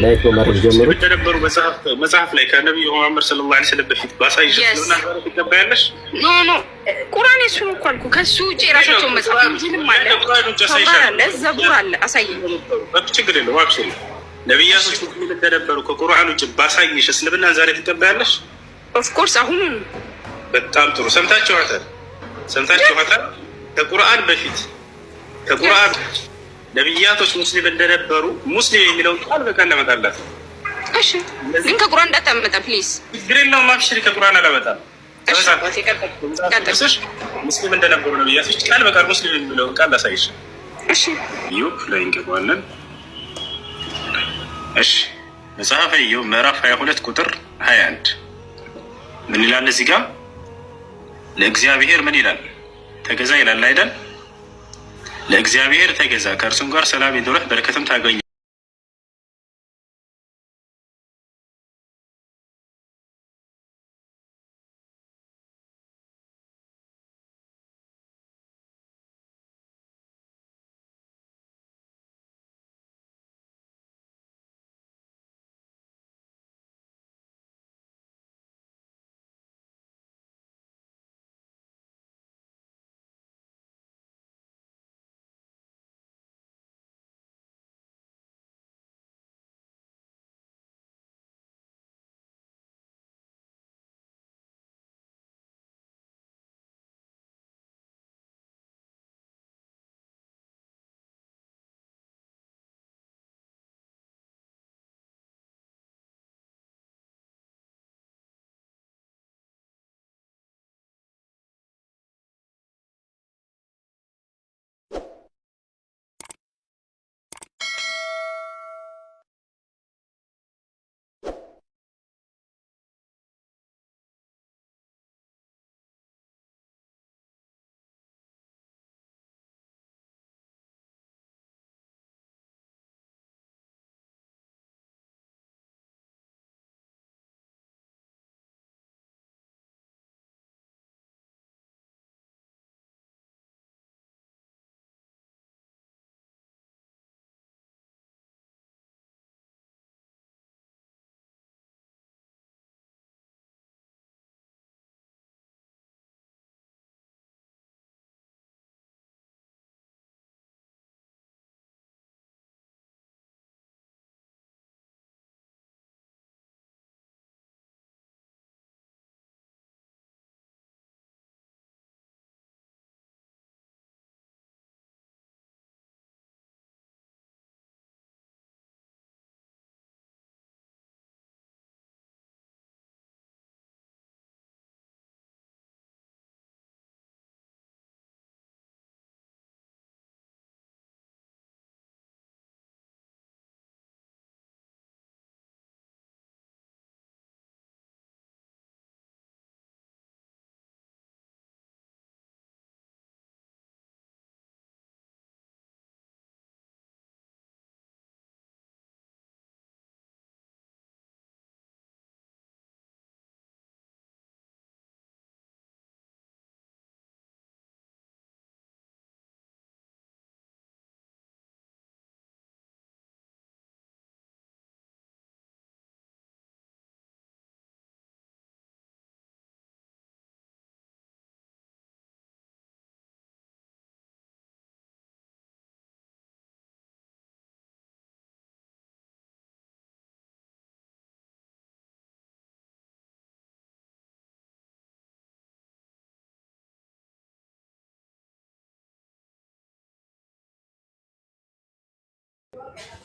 ላይክ በማድረግ ጀምሩ። የተነበሩ መጽሐፍ ላይ ከነቢዩ መሐመድ ሰለላሁ ዐለይሂ ወሰለም በፊት ባሳይሽ ስለሆነ ትቀበያለሽ። ኖ ቁርአን የሱ ነው እኮ አልኩ። ከሱ ውጭ የራሳቸውን መጽሐፍ እንጂልም አለ፣ ዘቡር አለ። አሳይኝ። ችግር የለውም አብሽሪ። ነቢያቶች ሙስሊም እንደነበሩ ከቁርአን ውጭ ባሳይሽ እስልምናን ዛሬ ትቀበያለሽ? ኦፍኮርስ አሁኑን። በጣም ጥሩ። ሰምታችኋታል። ከቁርአን በፊት ከቁርአን ነቢያቶች ሙስሊም እንደነበሩ ሙስሊም የሚለውን ቃል በቃል ለመጣላት። እሺ ግን ከቁርአን እንዳታመጣ ፕሊዝ። ችግር የለውም አብሽሪ። ከቁርአን አላመጣም። ሙስሊም እንደነበሩ ነቢያቶች ቃል በቃል ሙስሊም የሚለውን ቃል ላሳይሽ። እሺ ኢዮብ ላይ እንገባለን። እሺ መጽሐፈ ኢዮብ ምዕራፍ 22 ቁጥር 21 ምን ይላል? እዚህ ጋር ለእግዚአብሔር ምን ይላል? ተገዛ ይላል አይደል? ለእግዚአብሔር ተገዛ፣ ከእርሱም ጋር ሰላም ይኑርህ፣ በረከትም ታገኝ።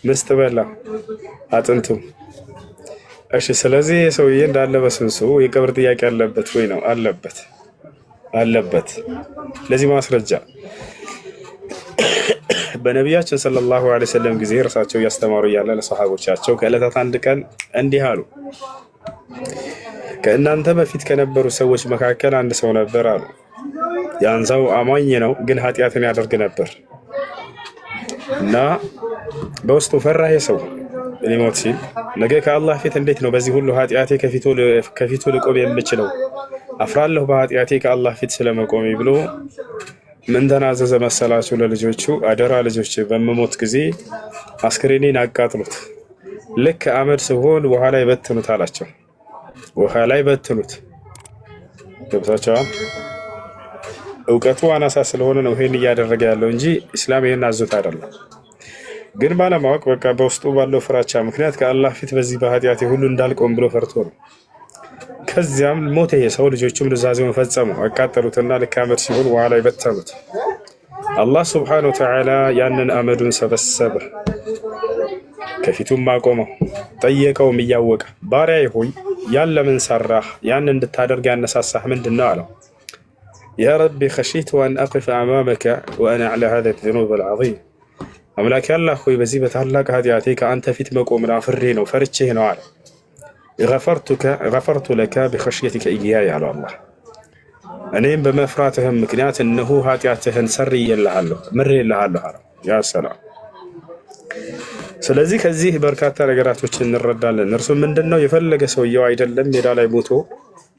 ምስጥ በላ አጥንቱ። እሺ ስለዚህ ሰውዬ እንዳለ በስንሱ የቀብር ጥያቄ አለበት ወይ ነው? አለበት። ለዚህ ማስረጃ በነቢያችን ሰለላሁ ዐለይሂ ወሰለም ጊዜ እርሳቸው እያስተማሩ እያለ ለሰሃቦቻቸው ከዕለታት አንድ ቀን እንዲህ አሉ። ከእናንተ በፊት ከነበሩ ሰዎች መካከል አንድ ሰው ነበር አሉ። ያን ሰው አማኝ ነው፣ ግን ኃጢአትን ያደርግ ነበር እና በውስጡ ፈራ። ሰው ሊሞት ሲል ነገ ከአላህ ፊት እንዴት ነው በዚህ ሁሉ ኃጢአቴ ከፊቱ ልቆም የምችለው? አፍራለሁ በኃጢአቴ ከአላህ ፊት ስለመቆሜ ብሎ ምን ተናዘዘ መሰላችሁ? ለልጆቹ አደራ ልጆች በምሞት ጊዜ አስክሬኔን አቃጥሉት፣ ልክ አመድ ሲሆን ውሃ ላይ በትኑት አላቸው። ውሃ ላይ በትኑት። ገብታችኋል? እውቀቱ አናሳ ስለሆነ ነው ይሄን እያደረገ ያለው እንጂ ኢስላም ይሄን አዞት አይደለም። ግን ባለማወቅ በቃ በውስጡ ባለው ፍራቻ ምክንያት ከአላህ ፊት በዚህ በኃጢአቴ ሁሉ እንዳልቆም ብሎ ፈርቶ ነው። ከዚያም ሞተ። የሰው ልጆቹም ኑዛዜውን ፈጸሙ፣ አቃጠሉትና ልክ አመድ ሲሆን ውሃ ላይ በተኑት። አላህ ሱብሓነሁ ወተዓላ ያንን አመዱን ሰበሰበ፣ ከፊቱም አቆመው። ጠየቀውም እያወቀ ባሪያዬ ሆይ ያን ለምን ሰራህ? ያን እንድታደርግ ያነሳሳህ ምንድን ነው አለው። ያ ረቢ ኸሺቱ አን አቅፈ አማመከ ወአና ዐላ ሃዛ ዙኑብ አልዐዚም። አምላክ ያላህ ሆይ በዚህ በታላቅ ኃጢአቴ ከአንተ ፊት መቆምን አፍሬ ነው ፈርቼህ ነው አለ። ገፈርቱ ለከ ቢኸሽየቲከ ኢያየ አለው አላህ። እኔም በመፍራትህም ምክንያት እነሆ ኃጢአትህን ሰርዬልሃለሁ ምሬልሃለሁ አለው። ያ ሰላም። ስለዚህ ከዚህ በርካታ ነገራቶችን እንረዳለን። እርሱ ምንድነው? የፈለገ ሰውየው አይደለም ሜዳ ላይ ሞቶ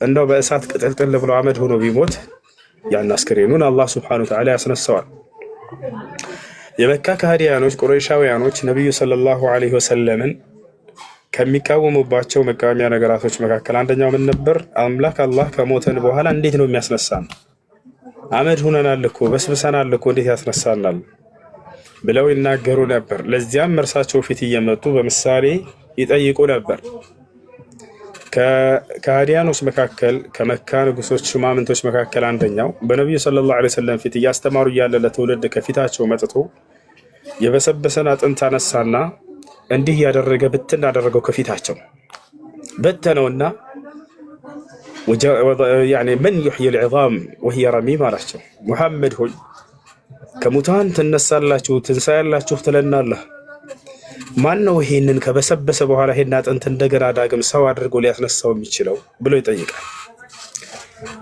እንደው በእሳት ቅጥልጥል ብሎ አመድ ሆኖ ቢሞት ያን አስክሬኑን አላህ ሱብሓነሁ ወተዓላ ያስነሳዋል። የመካ ከሃዲያኖች ቁረይሻውያኖች ነብዩ ሰለላሁ ዐለይሂ ወሰለምን ከሚቃወሙባቸው መቃወሚያ ነገራቶች መካከል አንደኛው ምን ነበር? አምላክ አላህ ከሞተን በኋላ እንዴት ነው የሚያስነሳን? አመድ ሆነናል እኮ በስብሰናል እኮ እንዴት ያስነሳናል ብለው ይናገሩ ነበር። ለዚያም እርሳቸው ፊት እየመጡ በምሳሌ ይጠይቁ ነበር። ከሃዲያኖች መካከል ከመካ ንጉሶች ሹማምንቶች መካከል አንደኛው በነብዩ ሰለላሁ ዐለይሂ ወሰለም ፊት እያስተማሩ እያለ ለትውልድ ከፊታቸው መጥቶ የበሰበሰን አጥንት አነሳና እንዲህ ያደረገ ብትን አደረገው። ከፊታቸው በተነውና ያኔ من يحيي العظام وهي رميم አላቸው። ሙሐመድ ሆይ ከሙታን ትነሳላችሁ ትንሳያላችሁ ትለናለህ። ማን ነው ይሄንን ከበሰበሰ በኋላ ይሄን አጥንት እንደገና ዳግም ሰው አድርጎ ሊያስነሳው የሚችለው ብሎ ይጠይቃል።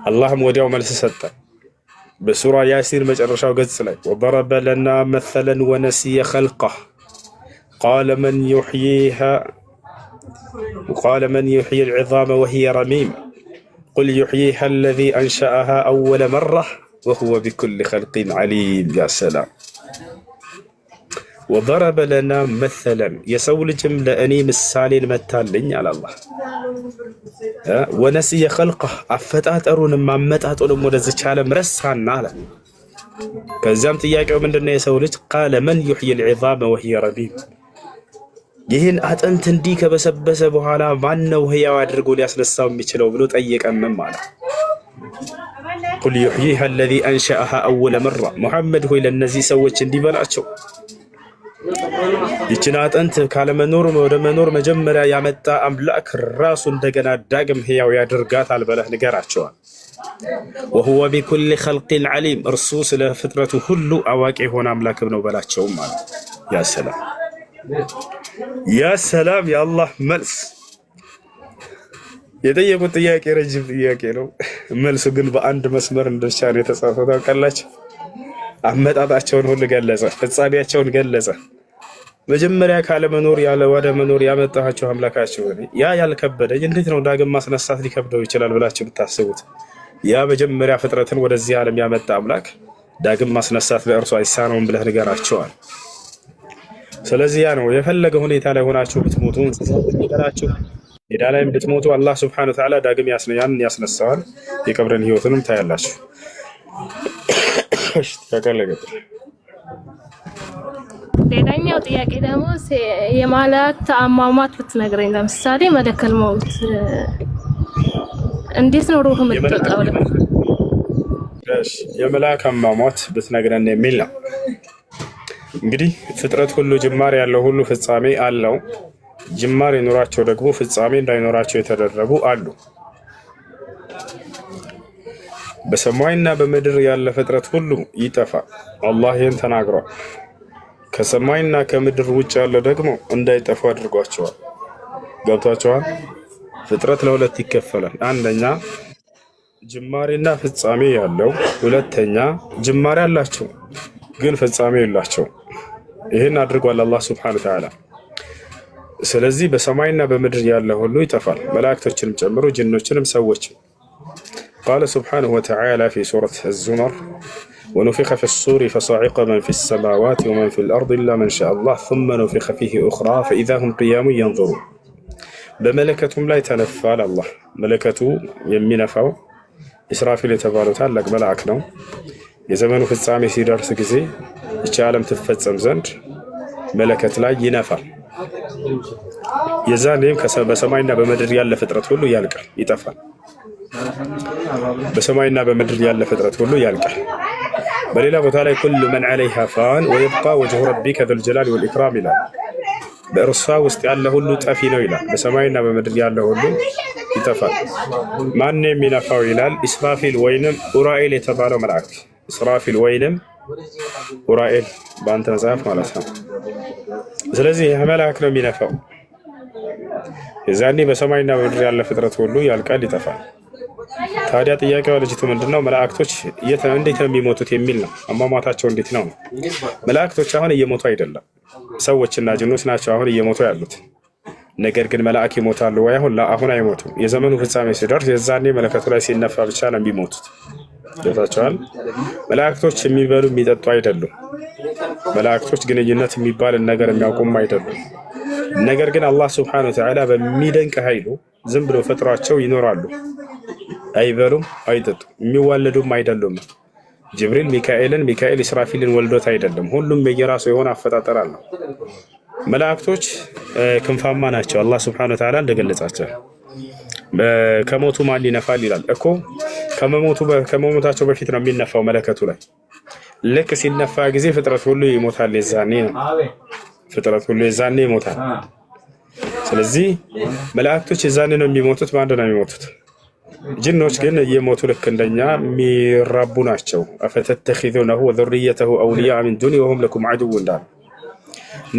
አላህም ወዲያው መልስ ሰጠ። በሱራ ያሲን መጨረሻው ገጽ ላይ وضرب لنا مثلا ونسي خلقه قال من يحيي العظام وهي رميم قل يحييها الذي أنشأها أول مرة وهو بكل خلق عليم. يا سلام. وضرب لنا مثلا يسول جملة أني مثالين متالين على الله ونسي خلقه عفتات أرون ما متات أولم ودزج على مرسان على كزام تياقع من دنا يسولج قال من يحيي العظام وهي رميم. ይህን አጥንት እንዲህ ከበሰበሰ በኋላ ማን ነው ህያው አድርጎ ሊያስነሳው የሚችለው ብሎ ጠየቀም ማለት قل يحييها الذي أنشأها أول مرة محمد ሆይ ለነዚህ ሰዎች እንዲበላቸው ይችን አጥንት ካለመኖር ወደ መኖር መጀመሪያ ያመጣ አምላክ ራሱ እንደገና ዳግም ህያው ያደርጋታል በለህ ንገራቸዋል። وهو بكل خلق عليم እርሱ ስለ ፍጥረቱ ሁሉ አዋቂ የሆነ አምላክ ነው በላቸው ማለት ያ ሰላም ያ ሰላም። የአላህ መልስ የጠየቁት ጥያቄ ረጅም ጥያቄ ነው። መልሱ ግን በአንድ መስመር እንደቻ ነው የተጻፈው። ታውቃላችሁ አመጣጣቸውን ሁሉ ገለጸ፣ ፍጻሜያቸውን ገለጸ። መጀመሪያ ካለ መኖር ያለ ወደ መኖር ያመጣቸው አምላካቸው ያ ያልከበደኝ እንዴት ነው ዳግም ማስነሳት ሊከብደው ይችላል ብላችሁ ብታስቡት፣ ያ መጀመሪያ ፍጥረትን ወደዚህ ዓለም ያመጣ አምላክ ዳግም ማስነሳት ለእርሱ አይሳነውም ብለህ ንገራቸዋል። ስለዚህ ያ ነው የፈለገ ሁኔታ ላይ ሆናችሁ ብትሞቱ እንስሳችሁ ሜዳ ላይም ብትሞቱ አላህ ሱብሓነሁ ወተዓላ ዳግም ያንን ያስነሳዋል። የቀብርን ህይወትንም ታያላችሁ። እሺ ተከለገ። ሌላኛው ጥያቄ ደግሞ የመላእክት አሟሟት ብትነግረኝ። ለምሳሌ መለከል ሞት እንዴት ነው ሩህ የምትወጣው? እሺ የመላእክት አሟሟት ብትነግረን የሚል ነው። እንግዲህ ፍጥረት ሁሉ ጅማሬ ያለው ሁሉ ፍጻሜ አለው። ጅማሬ ኖራቸው ደግሞ ፍጻሜ እንዳይኖራቸው የተደረጉ አሉ። በሰማይና በምድር ያለ ፍጥረት ሁሉ ይጠፋል። አላህ ይህን ተናግሯል። ከሰማይና ከምድር ውጭ ያለ ደግሞ እንዳይጠፉ አድርጓቸዋል። ገብቷቸዋል። ፍጥረት ለሁለት ይከፈላል። አንደኛ ጅማሬና ፍጻሜ ያለው፣ ሁለተኛ ጅማሬ አላቸው ግን ፍጻሜ የላቸው። ይህን አድርጓል አላህ ሱብሓነሁ ወተዓላ። ስለዚህ በሰማይና በምድር ያለ ሁሉ ይጠፋል፣ መላእክቶችንም ጨምሮ ጅኖችንም ሰዎችም። ቃለ ሱብሓነሁ ወተዓላ ፊ ሱረት አዝ-ዙመር ونفخ في الصور فصعق من في السماوات ومن في الأرض إلا من شاء الله ثم نفخ فيه أخرى فإذا هم قيام ينظرون بملكتهم لا يتنفى الله ملكته يمينفاو إسرافيل የተባለው ታላቅ መልአክ ነው የዘመኑ ፍጻሜ ሲደርስ ጊዜ እቺ ዓለም ትፈጸም ዘንድ መለከት ላይ ይነፋል የዛኔም በሰማይና በምድር ያለ ፍጥረት ሁሉ ያልቃል ይጠፋል በሰማይና በምድር ያለ ፍጥረት ሁሉ ያልቃል በሌላ ቦታ ላይ كل من عليها فان ويبقى وجه ربك ذو الجلال والإكرام ይላል በእርሷ ውስጥ ያለ ሁሉ ጠፊ ነው ይላል በሰማይና በምድር ያለ ሁሉ ይጠፋል ማን የሚነፋው ይላል ኢስራፊል ወይንም ኡራኤል የተባለው መልአክ ኢስራፊል ወይንም ኡራኤል በአንተ መጽሐፍ ማለት ነው ስለዚህ ይህ መልአክ ነው የሚነፋው የዛኔ በሰማይና በምድር ያለ ፍጥረት ሁሉ ያልቃል ይጠፋል ታዲያ ጥያቄው ልጅቱ ምንድነው መላእክቶች እንዴት ነው የሚሞቱት የሚል ነው አሟሟታቸው እንዴት ነው መላእክቶች አሁን እየሞቱ አይደለም ሰዎችና ጅኖች ናቸው አሁን እየሞቱ ያሉት ነገር ግን መላእክ ይሞታሉ ወይ አሁን አይሞቱም የዘመኑ ፍጻሜ ሲደርስ የዛኔ መለከቱ ላይ ሲነፋ ብቻ ነው የሚሞቱት ገብታችኋል መላእክቶች የሚበሉ የሚጠጡ አይደሉም መላእክቶች ግንኙነት የሚባል ነገር የሚያውቁም አይደሉም ነገር ግን አላህ Subhanahu Wa Ta'ala በሚደንቅ ኃይሉ ዝም ብሎ ፈጥሯቸው ይኖራሉ አይበሉም አይጠጡም የሚዋለዱም አይደሉም ጅብሪል ሚካኤል ኢስራፊልን ወልዶት አይደለም ሁሉም በየራሱ የሆነ አፈጣጠር አለው መላእክቶች ክንፋማ ናቸው አላህ Subhanahu Wa Ta'ala እንደገለጻቸው ከሞቱ ማን ይነፋል ይላል እኮ ከመሞታቸው በፊት ነው የሚነፋው መለከቱ ላይ ልክ ሲነፋ ጊዜ ፍጥረት ሁሉ ይሞታል የዛኔ ነው ፍጥረት ሁሉ የዛኔ ይሞታል ስለዚህ መላእክቶች የዛኔ ነው የሚሞቱት ማን ነው የሚሞቱት ጅኖች ግን እየሞቱ ልክ እንደኛ የሚራቡ ናቸው አፈተተኺዙነሁ ወذريته اولياء من دون وهم لكم عدو እንዳለ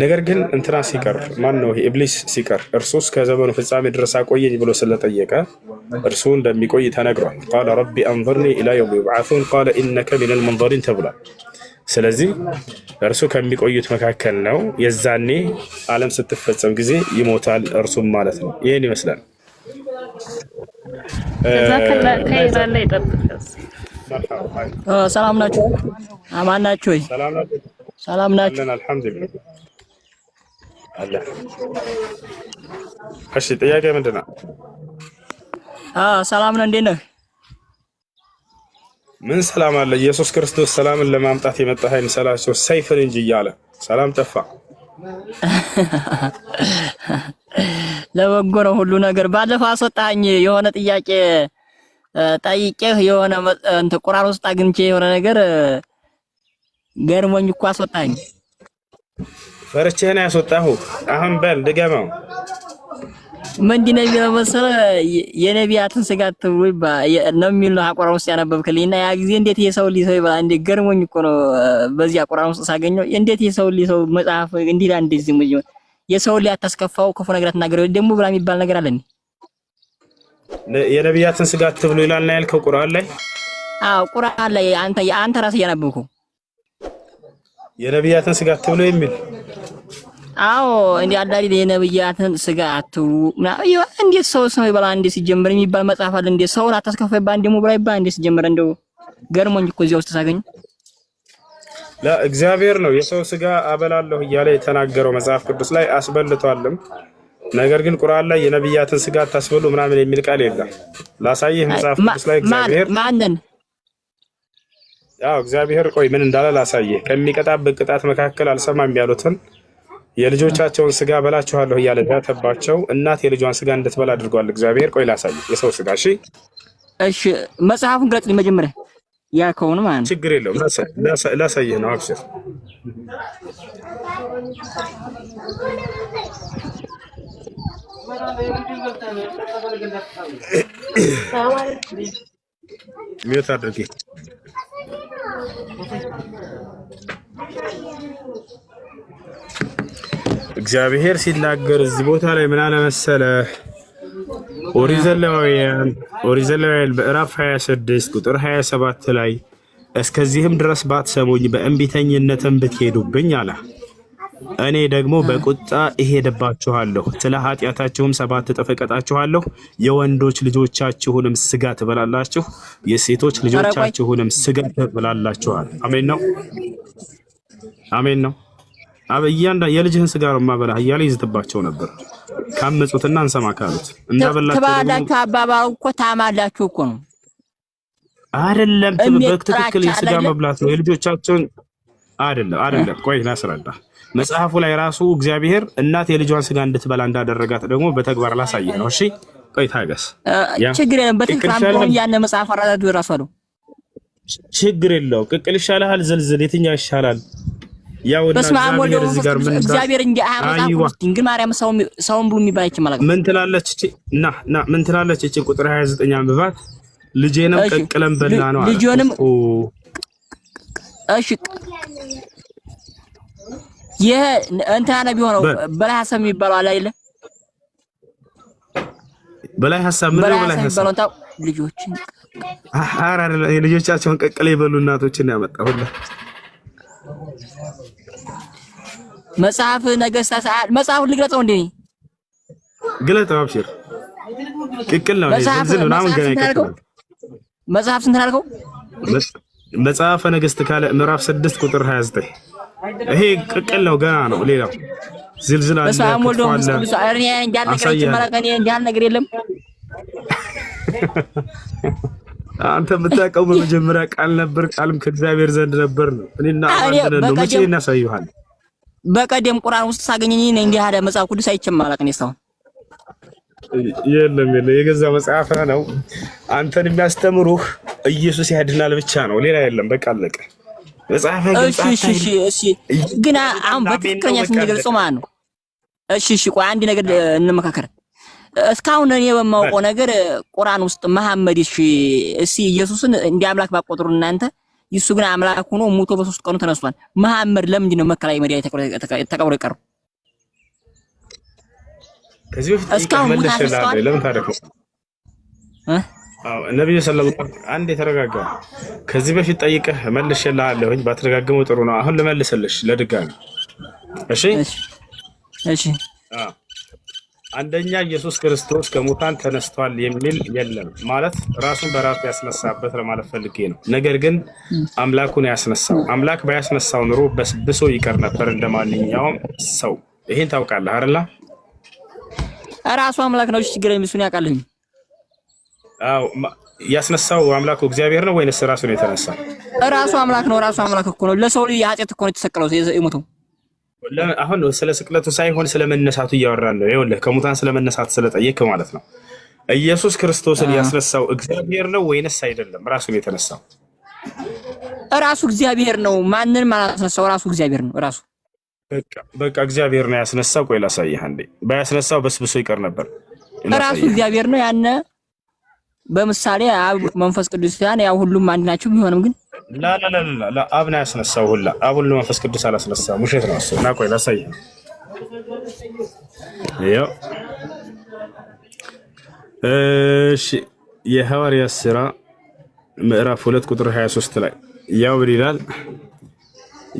ነገር ግን እንትና ሲቀር ማን ነው ኢብሊስ ሲቀር እርሱስ ከዘመኑ ፍጻሜ ድረስ አቆየኝ ብሎ ስለጠየቀ እርሱ እንደሚቆይ ተነግሯል قال ربي انظرني الى يوم يبعثون قال انك من المنظرين ተብሏል ስለዚህ እርሱ ከሚቆዩት መካከል ነው የዛኔ ዓለም ስትፈጸም ጊዜ ይሞታል እርሱም ማለት ነው ይሄን ይመስላል ሰላም ናችሁ አማን ናችሁ ወይ ሰላም ናችሁ አልহামዱሊላህ አለ እሺ ጥያቄ ምንድነው ሰላም ነው እንዴት ነህ ምን ሰላም አለ ኢየሱስ ክርስቶስ ሰላምን ለማምጣት የመጣ ኃይል ሰላቸው ሰይፍን እንጂ ያለ ሰላም ጠፋ ለበጎ ነው ሁሉ ነገር ባለፈው አስወጣኝ የሆነ ጥያቄ ጠይቄህ የሆነ እንተ ቁርአን ውስጥ አግኝቼ የሆነ ነገር ገርሞኝ እኮ አስወጣኝ ፈርቼና ያስወጣሁ አሁን በል ድገመው ምንድነው የሚለው መሰለ የነቢያትን ስጋት ተብሎ ነው የሚለው ቁርአን ውስጥ ያነበብከልኝና ያ ጊዜ እንዴት የሰው ልጅ ሰው ይባል እንዴ ገርሞኝ እኮ ነው በዚያ ቁርአን ውስጥ ሳገኘው እንዴት የሰው ልጅ ሰው መጽሐፍ እንዲላ እንደዚህ ነው የሰው ልጅ አታስከፋው ክፉ ነገር አትናገረው ደሞ ብላ የሚባል ነገር አለ የነቢያትን ስጋት ተብሎ ይላልና ያልከው ቁርአን ላይ ቁርአን ላይ አንተ ራስህ ያነበብከው የነቢያትን ስጋት ተብሎ የሚል እንዴ አዳሪ የነብያትን ስጋት እንዴት ሰው ይባል እንዴ ሲጀምር የሚባል መጽሐፍ አለ እንዴ ሰው አታስከፋይ ባንዴ ሞብራ ይባል እንዴ ሲጀምር እንደው ገርሞኝ እኮ እዚያው ተሳገኝ ለእግዚአብሔር ነው የሰው ስጋ አበላለሁ እያለ የተናገረው መጽሐፍ ቅዱስ ላይ አስበልቷልም ነገር ግን ቁርአን ላይ የነብያትን ስጋት ታስበሉ ምናምን የሚል ቃል የለም ላሳይህ መጽሐፍ ቅዱስ ላይ እግዚአብሔር ማንን እግዚአብሔር ቆይ ምን እንዳለ ላሳይህ ከሚቀጣበት ቅጣት መካከል አልሰማም ያሉትን የልጆቻቸውን ስጋ በላችኋለሁ እያለ ያተባቸው እናት የልጇን ስጋ እንድትበላ አድርጓል እግዚአብሔር ቆይ ላሳይህ የሰው ስጋ እሺ መጽሐፉን ግለጽ መጀመሪያ ያ ከሆነ ማለት ችግር የለውም ላሳይህ ነው አብሽር ሚዩት አድርጊ እግዚአብሔር ሲናገር እዚህ ቦታ ላይ ምን አለ መሰለ ኦሪት ዘሌዋውያን ምዕራፍ 26 ቁጥር 27 ላይ እስከዚህም ድረስ ባትሰሙኝ በእንቢተኝነትም ብትሄዱብኝ አለ እኔ ደግሞ በቁጣ እሄድባችኋለሁ፣ ስለ ኃጢአታችሁም 7 እጥፍ እቀጣችኋለሁ። የወንዶች ልጆቻችሁንም ስጋ ትበላላችሁ፣ የሴቶች ልጆቻችሁንም ስጋ ትበላላችኋል። አሜን ነው፣ አሜን ነው። የልጅህን ስጋ ነው ማበላ እያለ ይዝትባቸው ነበር። ካመጹትና እንሰማ ካሉት እንዳበላችሁ ተባላችሁ አባባው እኮ ታማላችሁ እኮ ነው አይደለም። በትክክል የስጋ መብላት ነው የልጆቻቸውን አይደለም። ቆይ ላስረዳ። መጽሐፉ ላይ ራሱ እግዚአብሔር እናት የልጇን ስጋ እንድትበላ እንዳደረጋት ደግሞ በተግባር ላሳየህ ነው። እሺ ቆይ ታገስ። ችግር የለም። በትክክል አምጣው ያን መጽሐፍ አራዳዱ ራሱ ነው። ችግር የለው። ቅቅል ይሻላል ዝልዝል የትኛው ይሻላል? ያው በስመ አብ ወልድ ወመንፈስ ቅዱስ እግዚአብሔር እንደ መጽሐፍ ውስጥ ድንግል ማርያም ሰውን ብሎ የሚባል ይችላል። ምን ትላለች? ምን ትላለች? እቺ ቁጥር 29 አንብባት። ልጄንም ቀቅለን በላ ነው አለ። ልጄንም እሺ እንትና ነብይ ሆነው በላይ ሐሳብ የሚባለው አለ አይደል? በላይ ሐሳብ ምን ነው? በላይ ሐሳብ ልጆችን ልጆቻቸውን ቀቅለ ይበሉ እናቶችን ያመጣሁላ መጽሐፍ ነገሥታት መጽሐፉን ልግለጸው እንዴ? ግለጠው አብሽር። ቅቅል ነው ዝልዝል ምናምን ገና ይቀጥላል። መጽሐፍ ስንት አልከው? መጽሐፈ ነገሥት ካለ ምዕራፍ 6 ቁጥር 29 ይሄ ቅቅል ነው ገና ነው። ሌላው ዝልዝል አለ። በስመ አብ ወልድ ወመንፈስ ቅዱስ አርኛ እንዲያል ነገር ይችላል። እንዲያል ነገር የለም። አንተ የምታውቀው በመጀመሪያ ቃል ነበር፣ ቃልም ከእግዚአብሔር ዘንድ ነበር ነው። እኔና አንተ ነው መቼ እናሳይሃል። በቀደም ቁርአን ውስጥ ሳገኘኝ ነኝ እንዲህ ያለ መጽሐፍ ቅዱስ አይቼም አላውቅም። እስካሁን የለም የገዛ መጽሐፍ ነው። አንተን የሚያስተምሩህ ኢየሱስ ያድናል ብቻ ነው፣ ሌላ የለም። በቃ አለቀ። መጽሐፍ እሺ ግን አሁን በትክክለኛ ስንገልጸው ማለት ነው። እሺ ቆይ አንድ ነገር እንመካከር። እስካሁን እኔ በማውቀው ነገር ቁርአን ውስጥ መሐመድ እሺ ኢየሱስን እንደ አምላክ ባቆጥሩ እናንተ ይሱ ግን አምላክ ሆኖ ሞቶ በ3 ቀኑ ተነስቷል። መሐመድ ለምንድን ነው መከራ መዲያ ተቀብሮ የቀረው? ከዚህ በፊት ተመለሰላለ ለምን ታደርኩ? ነብዩ ሰለላሁ ዐለይሂ ወሰለም አንድ የተረጋጋ ከዚህ በፊት ጠይቀህ መልሼልሃለሁኝ። ባትረጋግመው ጥሩ ነው። አሁን ልመልስልሽ ለድጋሚ። እሺ አንደኛ ኢየሱስ ክርስቶስ ከሙታን ተነስቷል የሚል የለም። ማለት ራሱን በራሱ ያስነሳበት ለማለት ፈልጌ ነው። ነገር ግን አምላኩን ያስነሳው አምላክ ባያስነሳው ኑሮ በስብሶ ይቀር ነበር እንደማንኛውም ሰው። ይሄን ታውቃለህ አይደል? ራሱ አምላክ ነው። ችግር የሚሱን ያውቃልኝ። አዎ ያስነሳው አምላኩ እግዚአብሔር ነው ወይንስ ራሱ ነው የተነሳው? ራሱ አምላክ ነው። ራሱ አምላክ እኮ ነው። ለሰው ልጅ ኃጢአት እኮ ነው የተሰቀለው የሞተው። አሁን ስለ ስቅለቱ ሳይሆን ስለመነሳቱ እያወራን ነው። ይኸውልህ ከሙታን ስለመነሳት ስለጠየቅ ማለት ነው። ኢየሱስ ክርስቶስን ያስነሳው እግዚአብሔር ነው ወይንስ አይደለም? ራሱ ነው የተነሳው። ራሱ እግዚአብሔር ነው። ማንንም አላስነሳው። ራሱ እግዚአብሔር ነው። ራሱ በቃ እግዚአብሔር ነው ያስነሳው። ቆይ ላሳይህ አንዴ። ባያስነሳው በስብሶ ይቀር ነበር። ራሱ እግዚአብሔር ነው። ያነ በምሳሌ አብ መንፈስ ቅዱስ ያን ያው ሁሉም አንድ ናቸው። ቢሆንም ግን ላ አብ ነው ያስነሳው። ሁላ አብ ሁሉ መንፈስ ቅዱስ አላስነሳም። ውሸት ነው እሱ። እና ቆይ ላሳይህ። ያው እሺ የሐዋርያት ሥራ ምዕራፍ 2 ቁጥር 23 ላይ ያው ይላል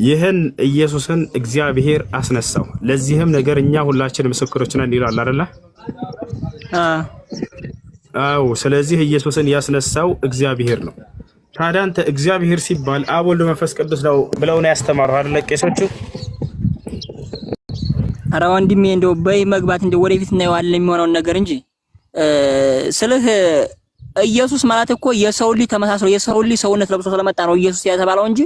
ይህን ኢየሱስን እግዚአብሔር አስነሳው፣ ለዚህም ነገር እኛ ሁላችን ምስክሮች ነን ይላል አይደለ? አዎ። ስለዚህ ኢየሱስን ያስነሳው እግዚአብሔር ነው። ታዲያ አንተ እግዚአብሔር ሲባል አብ ወልድ መንፈስ ቅዱስ ነው ብለው ነው ያስተማሩት አይደለ ቄሶቹ? ኧረ ወንድሜ እንደው በይ መግባት እንደው ወደፊት እናየዋለን የሚሆነውን ነገር እንጂ ስልህ ኢየሱስ ማለት እኮ የሰው ልጅ ተመሳስሎ የሰው ልጅ ሰውነት ለብሶ ስለመጣ ነው ኢየሱስ የተባለው እንጂ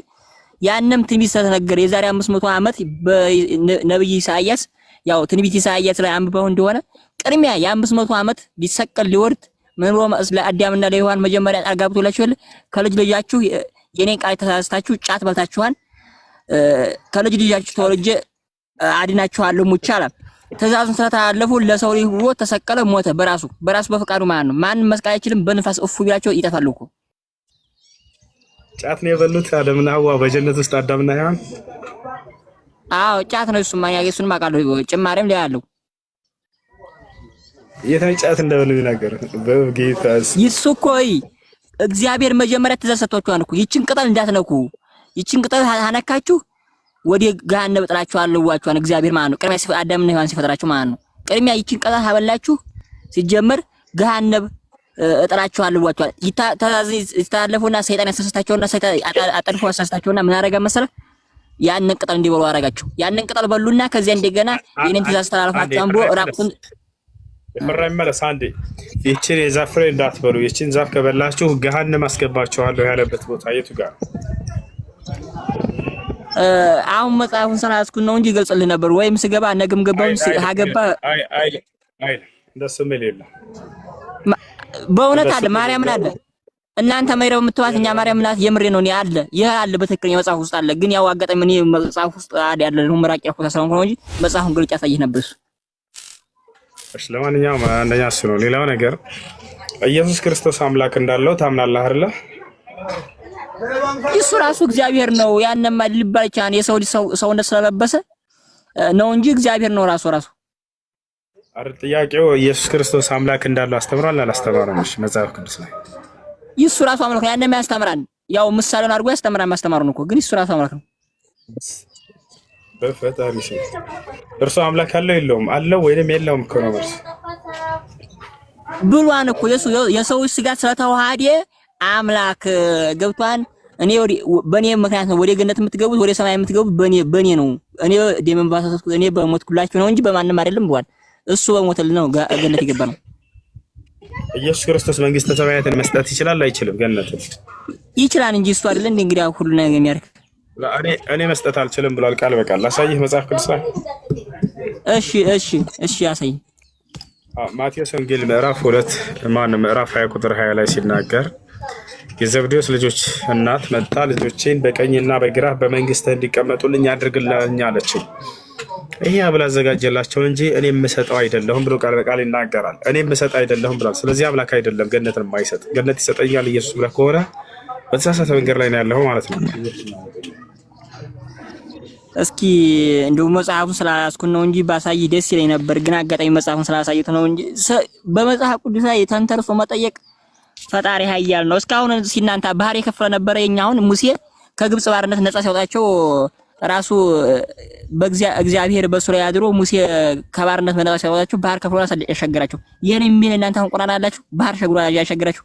ያንም ትንቢት ተነገረ የዛሬ 500 ዓመት በነብይ ኢሳይያስ ያው ትንቢት ኢሳይያስ ላይ አንብበው እንደሆነ ቅድሚያ የ500 ዓመት ሊሰቀል ሊወርድ ምን ብሎ ለአዳምና ለሔዋን መጀመሪያ ቃል ገብቶላችሁ ከልጅ ልጃችሁ የኔን ቃል ተሳስታችሁ ጫት በልታችኋል፣ ከልጅ ልጃችሁ ተወልጄ አድናችኋለሁ ሙቻላል። ትእዛዙን ስለተላለፉ ለሰው ልጅ ብሎ ተሰቀለ፣ ሞተ። በራሱ በፈቃዱ ማለት ነው። ማንም መስቀል አይችልም። በንፋስ እፉ ቢላቸው ይጠፋሉ እኮ። ጫት ነው የበሉት አዳምና ሐዋ በጀነት ውስጥ አዳምና ሔዋን። አዎ ጫት ነው እሱማ። ያገሱን ማቃለው ጭማሬም ላይ ያለው የታን ጫት እንደበሉ ይናገር በጌታስ ይሱ ኮይ እግዚአብሔር መጀመሪያ ትእዛዝ ሰጥቷችኋል እኮ ይችን ቅጠል እንዳትነኩ፣ ይችን ቅጠል አነካችሁ ወደ ገሃነም እጥላችኋለሁ ብሏችኋል እግዚአብሔር ማለት ነው። ቅድሚያ አዳምና ሔዋን ሲፈጥራችሁ ማለት ነው። ቅድሚያ ይቺን ቅጣት አበላችሁ ሲጀመር ገሃነም እጥላችኋለሁ ብሏችኋል። ይተላለፉና ሰይጣን ያሳስታቸውና ሰይጣን አጠልፎ ያሳስታቸውና ምን አደረገ መሰለህ? ያንን ቅጠል እንዲበሉ አደረጋቸው። ያንን ቅጠል በሉና ከዚያ እንደገና የኔን ትእዛዝ ተላልፋችሁ አንቦ ራቁን ፍራይ መለስ አንዴ ይቺን የዛፍ ፍሬ እንዳትበሉ፣ ይቺን ዛፍ ከበላችሁ ገሃነም አስገባችኋለሁ ያለበት ቦታ የቱ ጋር? አሁን መጽሐፉን ስላስኩን ነው እንጂ ገልጽልህ ነበር። ወይም ስገባ ነገም ገባውን ሀገባ አይ እንደሱ ምን የለም። በእውነት አለ ማርያምን አለ። እናንተ ማይረው የምትዋት እኛ ማርያም ናት። የምሬ ነው አለ። ይሄ አለ በትክክለኛ መጽሐፍ ውስጥ አለ። ግን ያው አጋጣሚ እኔ መጽሐፍ ውስጥ አለ ያለው ምራቅ ያልኩት ስለሆነ ነው እንጂ መጽሐፉን ግልጽ ያሳየህ ነበር እሱ። እሺ ለማንኛውም አንደኛ እሱ ነው። ሌላው ነገር ኢየሱስ ክርስቶስ አምላክ እንዳለው ታምናለህ አይደለ? እሱ ራሱ እግዚአብሔር ነው። ያንማ ሊባል ይችላል የሰው ሰውነት ስለለበሰ ነው እንጂ እግዚአብሔር ነው ራሱ አይደል? ጥያቄው ኢየሱስ ክርስቶስ አምላክ እንዳለው አስተምሯል አላስተማረም? እሺ መጽሐፍ ቅዱስ ላይ እሱ ራሱ አምላክ ነው። ያንማ ያስተምራል። ያው ምሳሌውን አድርጎ ያስተምራል ማስተማሩ ነው እኮ። ግን እሱ ራሱ አምላክ ነው። በፈጣሪ ስም እርሱ አምላክ አለው የለውም? አለው ወይንም የለውም እኮ ነው መልስ ብሏን እኮ የሰው ስጋ ስለተዋሃደ አምላክ ገብቷን። እኔ በኔ ምክንያት ነው ወደ ገነት የምትገቡት ወደ ሰማይ የምትገቡት በኔ ነው። እኔ ደምን ባሳሰስኩት እኔ በሞትኩላችሁ ነው እንጂ በማንም አይደለም ብሏል። እሱ በሞተልን ነው ገነት የገባ ነው። ኢየሱስ ክርስቶስ መንግስተ ሰማያትን መስጠት ይችላል አይችልም? ገነትን ይችላል እንጂ እሱ አይደለም እንግዲህ ሁሉ ነገር የሚያርክ እኔ መስጠት አልችልም ብሏል። ቃል በቃል አሳይህ መጽሐፍ ቅዱስ ላይ። እሺ ያሳይ። ማቴዎስ ወንጌል ምዕራፍ 2 ምዕራፍ 20 ቁጥር 20 ላይ ሲናገር የዘብዴዎስ ልጆች እናት መጣ ልጆቼን በቀኝና በግራ በመንግስት እንዲቀመጡልኝ አድርግልኝ አለችው። ይሄ አብላ አዘጋጀላቸው እንጂ እኔ የምሰጠው አይደለሁም ብሎ ቃል በቃል ይናገራል። እኔ የምሰጠው አይደለሁም ብሏል። ስለዚህ አምላክ አይደለም ገነትን የማይሰጥ። ገነት ይሰጠኛል ኢየሱስ ብለህ ከሆነ በተሳሳተ መንገድ ላይ ነው ያለው ማለት ነው። እስኪ እንደው መጽሐፉን ስላላስኩን ነው እንጂ ባሳይ ደስ ይለኝ ነበር። ግን አጋጣሚ መጽሐፉን ስላሳየት ነው እንጂ በመጽሐፍ ቅዱስ ላይ ተንተርሶ መጠየቅ ፈጣሪ ኃያል ነው። እስካሁን ሲናንታ ባህር የከፈለ ነበር። የኛውን ሙሴ ከግብጽ ባርነት ነፃ ሲያወጣቸው ራሱ በእግዚአብሔር በሱ ላይ አድሮ ሙሴ ከባርነት ነፃ ሲያወጣቸው ባህር ከፍሎ ያሻገራቸው። ይሄን የሚል እናንተ ቁርአን አላችሁ? ባህር ሸግሮ ያሻገራችሁ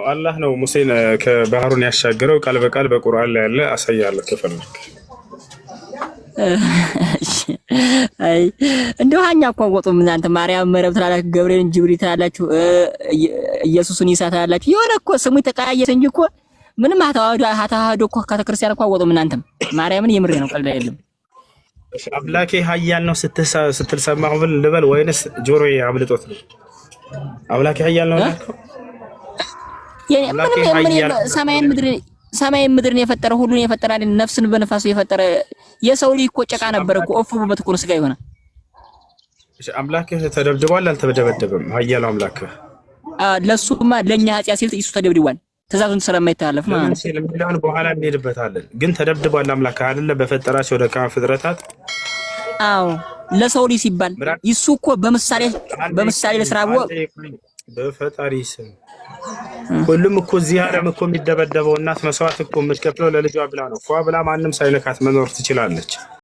አላህ ነው። ሙሴን ከባህሩን ያሻገረው ቃል በቃል በቁርአን ላይ ያለ አሳያለሁ ከፈለክ። አይ እንደው ሀኛ እኮ አወጡም እናንተ ማርያም መረብ ትላላችሁ፣ ገብርኤልን ጅብሪል ትላላችሁ፣ ኢየሱስን ኢሳ ትላላችሁ። የሆነ እኮ ስሙ ተቀያየረ እንጂ እኮ ምንም አታዋህዶ እኮ ከተክርስቲያን እኮ አወጡም እናንተም። ማርያምን የምሬ ነው ቀልድ አይደለም። አምላኬ ኃያል ነው ስትል ሰማሁ ብል ልበል ወይንስ ጆሮዬ አምልጦት ነው? አምላኬ ኃያል ነው ያልከው ሰማይን ምድርን የፈጠረ ሁሉን የፈጠረ ነፍስን በነፋሱ የፈጠረ የሰው ልጅ እኮ ጨቃ ነበር እኮ እፉ በመትኩር ስጋ ይሆናል። እሺ አምላክህ ተደብድቧል አልተደበደበም? ኃያሉ አምላክህ ለሱማ ለኛ ኃጢአት ሲል እሱ ተደብድቧል። ትእዛዙን ስለማይተላለፍ ማለት ነው። በኋላ እንሄድበታለን። ግን ተደብድቧል አምላክህ አይደለ? በፈጠራቸው ደካማ ፍጥረታት አዎ ለሰው ልጅ ሲባል እሱ እኮ በምሳሌ ለስራው በፈጣሪ ስም ሁሉም እኮ እዚህ ዓለም እኮ የሚደበደበው እናት መስዋዕት እኮ የምትከፍለው ለልጇ ብላ ነው። ፏ ብላ ማንም ሳይነካት መኖር ትችላለች።